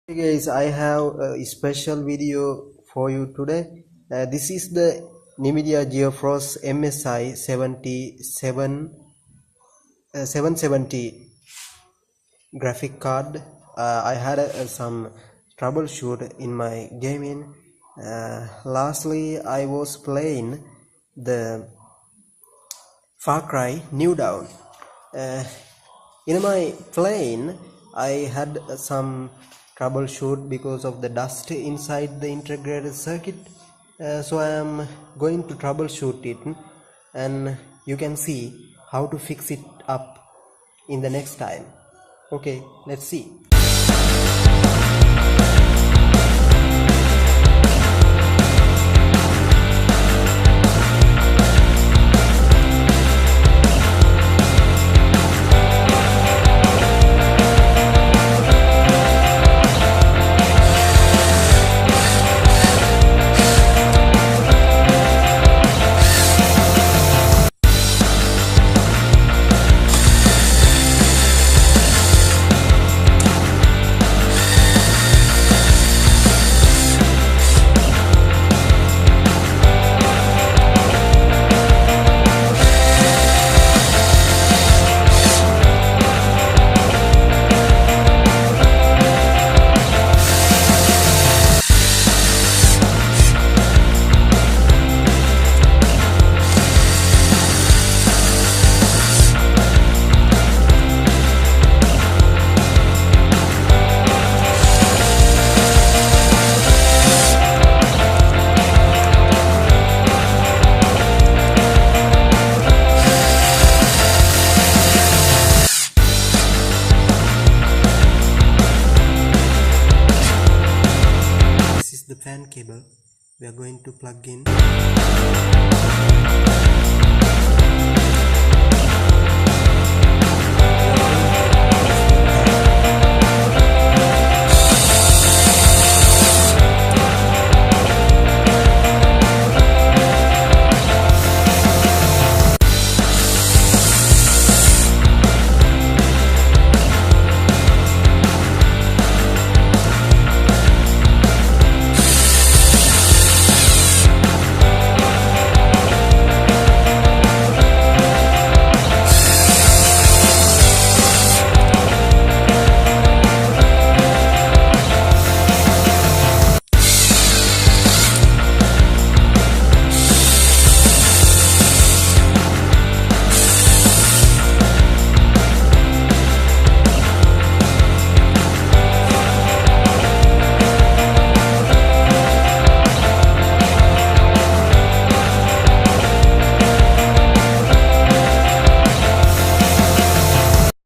Hey guys, I have a special video for you today. This is the nvidia gefroce MSI 770 graphic card. I had some troubleshoot in my gaming. Lastly, I was playing the farcry newdown. In my plane I had some troubleshoot because of the dust inside the integrated circuit, so I am going to troubleshoot it, and you can see how to fix it up in the next time. Okay, let's see. This is the fan cable we are going to plug in.